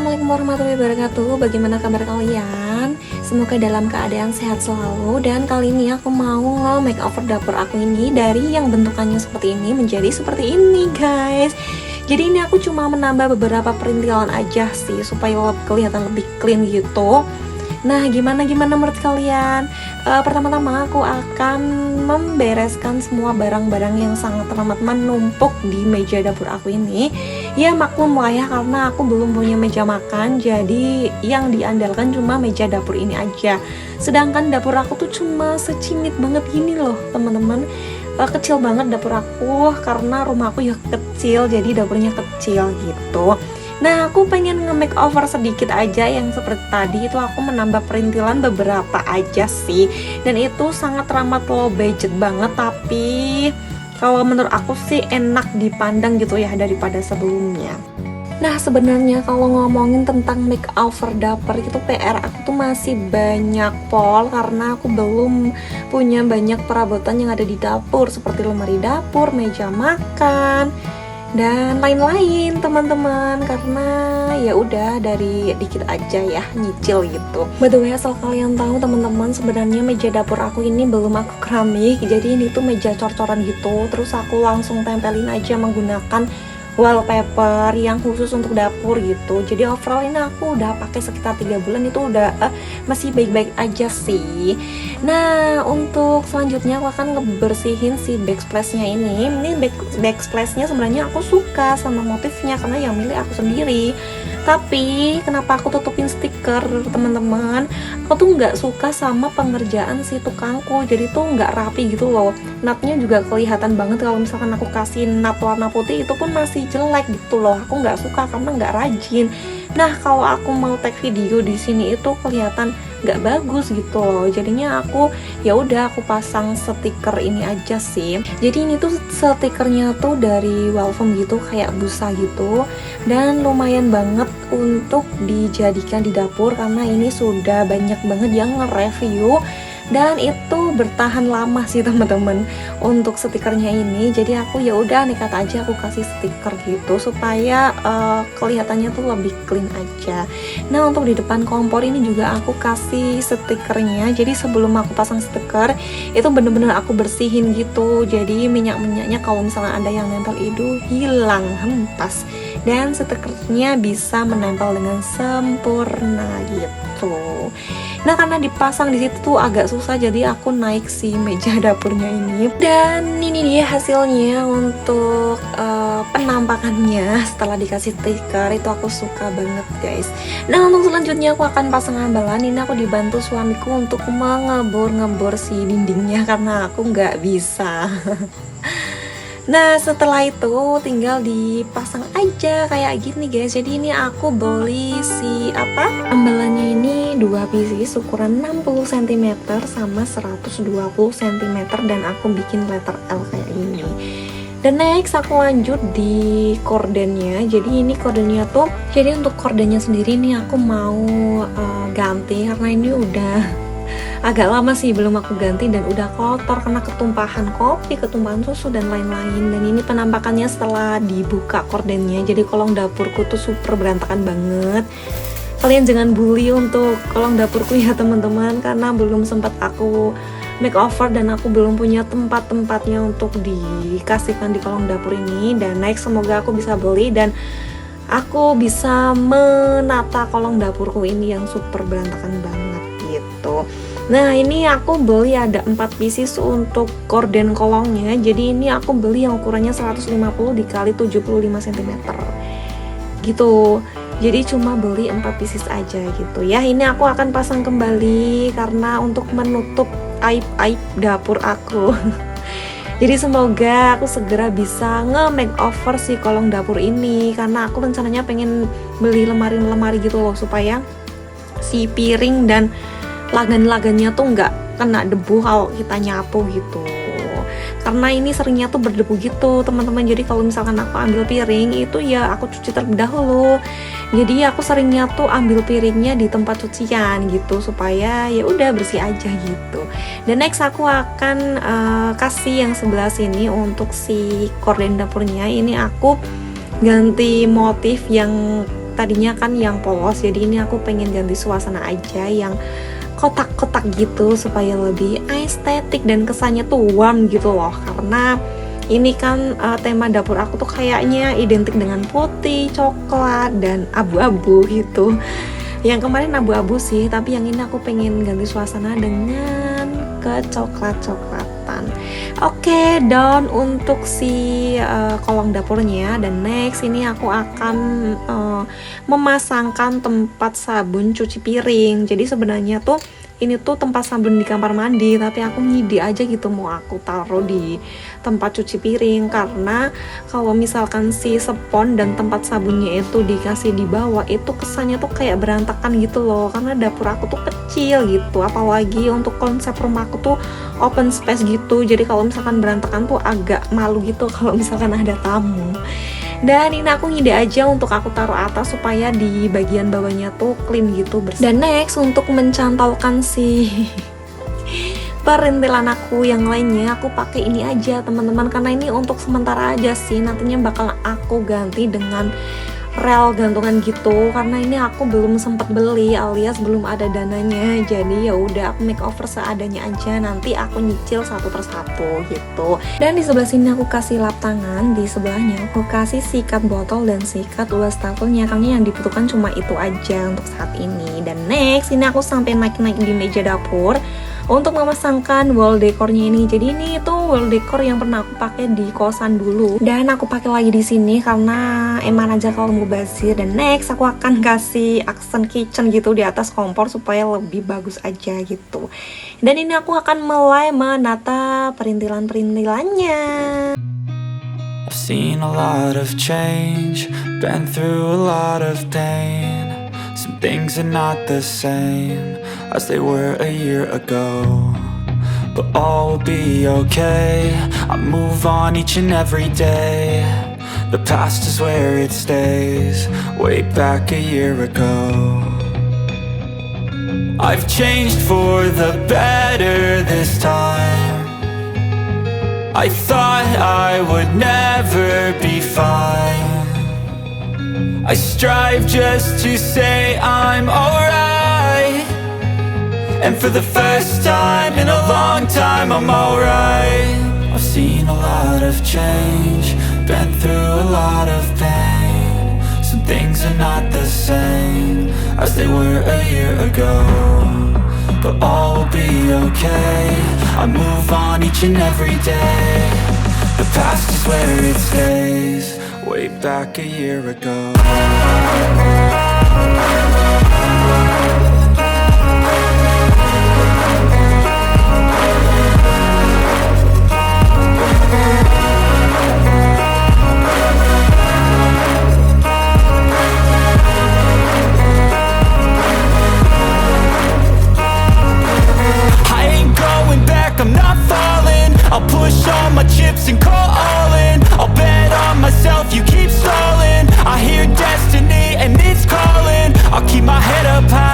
Assalamualaikum warahmatullahi wabarakatuh. Bagaimana kabar kalian? Semoga dalam keadaan sehat selalu. Dan kali ini aku mau nge-makeover dapur aku ini dari yang bentukannya seperti ini menjadi seperti ini, guys. Jadi ini aku cuma menambah beberapa perintilan aja sih supaya kelihatan lebih clean gitu. Nah, gimana menurut kalian? Pertama-tama aku akan membereskan semua barang-barang yang sangat teramat menumpuk di meja dapur aku ini. Ya maklum lah ya, karena aku belum punya meja makan, jadi yang diandalkan cuma meja dapur ini aja. Sedangkan dapur aku tuh cuma secimit banget gini loh teman-teman. Kecil banget dapur aku karena rumah aku ya kecil, jadi dapurnya kecil gitu. Nah, aku pengen nge-makeover sedikit aja yang seperti tadi itu aku menambah perintilan beberapa aja sih. Dan itu sangat ramah low budget banget, tapi kalau menurut aku sih enak dipandang gitu ya daripada sebelumnya. Nah, sebenarnya kalau ngomongin tentang makeover dapur itu PR aku tuh masih banyak pol karena aku belum punya banyak perabotan yang ada di dapur seperti lemari dapur, meja makan, dan lain-lain teman-teman, karena ya udah dari dikit aja ya nyicil gitu. By the way, asal kalian tahu teman-teman, sebenarnya meja dapur aku ini belum aku keramik, jadi ini tuh meja cor-coran gitu. Terus aku langsung tempelin aja menggunakan wallpaper yang khusus untuk dapur gitu. Jadi overall ini aku udah pakai sekitar 3 bulan, itu udah masih baik-baik aja sih. Nah, untuk selanjutnya aku akan ngebersihin si backsplash-nya ini. Ini backsplash-nya sebenarnya aku suka sama motifnya karena yang milik aku sendiri. Tapi kenapa aku tutupin stiker teman-teman? Aku tuh nggak suka sama pengerjaan si tukangku, jadi tuh nggak rapi gitu loh. Natnya juga kelihatan banget kalau misalkan aku kasih nat warna putih itu pun masih jelek gitu loh. Aku nggak suka karena nggak rajin. Nah, kalau aku mau tag video di sini itu kelihatan nggak bagus gitu loh. Jadinya aku ya udah aku pasang stiker ini aja sih. Jadi ini tuh stikernya tuh dari wall foam gitu, kayak busa gitu, dan lumayan banget untuk dijadikan di dapur karena ini sudah banyak banget yang nge-review dan itu bertahan lama sih teman-teman untuk stikernya ini. Jadi aku ya udah nekat aja aku kasih stiker gitu supaya kelihatannya tuh lebih clean aja. Nah, untuk di depan kompor ini juga aku kasih stikernya. Jadi sebelum aku pasang stiker itu bener-bener aku bersihin gitu, jadi minyak-minyaknya kalau misalnya ada yang nempel itu hilang hempas dan stikernya bisa menempel dengan sempurna gitu. Nah, karena dipasang di situ tuh agak susah, jadi aku naik si meja dapurnya ini. Dan ini dia hasilnya untuk penampakannya setelah dikasih stiker. Itu aku suka banget, guys. Nah, untuk selanjutnya aku akan pasang ambalan. Ini aku dibantu suamiku untuk mengebor-ngebor si dindingnya karena aku nggak bisa. Nah, setelah itu tinggal dipasang aja kayak gini, guys. Jadi ini aku beli si ambalannya ini 2 pieces ukuran 60 cm sama 120 cm dan aku bikin letter L kayak gini. Dan next aku lanjut di kordennya. Jadi ini kordennya tuh, jadi untuk kordennya sendiri nih aku mau ganti karena ini udah agak lama sih belum aku ganti dan udah kotor karena ketumpahan kopi, ketumpahan susu dan lain-lain. Dan ini penampakannya setelah dibuka kordennya. Jadi kolong dapurku tuh super berantakan banget. Kalian jangan bully untuk kolong dapurku ya teman-teman, karena belum sempat aku makeover dan aku belum punya tempat-tempatnya untuk dikasihkan di kolong dapur ini. Dan next semoga aku bisa beli dan aku bisa menata kolong dapurku ini yang super berantakan banget gitu. Nah, ini aku beli ada 4 pieces untuk korden kolongnya. Jadi ini aku beli yang ukurannya 150 dikali 75 cm gitu. Jadi cuma beli 4 pieces aja gitu ya. Ini aku akan pasang kembali karena untuk menutup aib-aib dapur aku. Jadi semoga aku segera bisa nge-makeover si kolong dapur ini karena aku rencananya pengen beli lemari-lemari gitu loh supaya si piring dan lagan-lagannya tuh nggak kena debu kalau kita nyapu gitu. Karena ini seringnya tuh berdebu gitu teman-teman. Jadi kalau misalkan aku ambil piring itu ya aku cuci terlebih dahulu. Jadi aku seringnya tuh ambil piringnya di tempat cucian gitu supaya ya udah bersih aja gitu. Dan next aku akan kasih yang sebelah sini untuk si korden dapurnya. Ini aku ganti motif yang tadinya kan yang polos, jadi ini aku pengen ganti suasana aja yang kotak-kotak gitu supaya lebih estetik dan kesannya tuh warm gitu loh. Karena ini kan tema dapur aku tuh kayaknya identik dengan putih, coklat, dan abu-abu gitu. Yang kemarin abu-abu sih, tapi yang ini aku pengen ganti suasana dengan kecoklat-coklatan. Oke, dan untuk si kolong dapurnya, dan next ini aku akan memasangkan tempat sabun cuci piring. Jadi sebenarnya tuh ini tuh tempat sabun di kamar mandi, tapi aku ngide aja gitu mau aku taruh di tempat cuci piring, karena kalau misalkan si spons dan tempat sabunnya itu dikasih di bawah, itu kesannya tuh kayak berantakan gitu loh, karena dapur aku tuh kecil gitu, apalagi untuk konsep rumah aku tuh open space gitu, jadi kalau misalkan berantakan tuh agak malu gitu kalau misalkan ada tamu. Dan ini aku ngide aja untuk aku taruh atas supaya di bagian bawahnya tuh clean gitu, bersih. Dan next untuk mencantolkan si perintilan aku yang lainnya, aku pakai ini aja teman-teman, karena ini untuk sementara aja sih, nantinya bakal aku ganti dengan rel gantungan gitu, karena ini aku belum sempat beli alias belum ada dananya, jadi ya udah aku makeover seadanya aja, nanti aku nyicil satu persatu gitu. Dan di sebelah sini aku kasih lap tangan, di sebelahnya aku kasih sikat botol dan sikat wastafelnya, karena yang dibutuhkan cuma itu aja untuk saat ini. Dan next ini aku sampai naik-naik di meja dapur untuk memasangkan wall dekornya ini. Jadi ini tuh wall decor yang pernah aku pakai di kosan dulu, dan aku pakai lagi di sini karena eman aja kalau mau bazir. Dan next aku akan kasih aksen kitchen gitu di atas kompor supaya lebih bagus aja gitu. Dan ini aku akan mulai menata perintilan-perintilannya. I've seen a lot of change, been through a lot of pain. Some things are not the same as they were a year ago, but all will be okay. I move on each and every day. The past is where it stays, way back a year ago. I've changed for the better this time. I thought I would never be fine. I strive just to say I'm alright, and for the first time in a long time I'm alright. I've seen a lot of change, been through a lot of pain. Some things are not the same as they were a year ago, but all will be okay. I move on each and every day. The past is where it stays, way back a year ago. I ain't going back, I'm not falling. I'll push all my chips and call all in. I'll bet on myself, you keep stalling. I hear destiny and it's calling. I'll keep my head up high.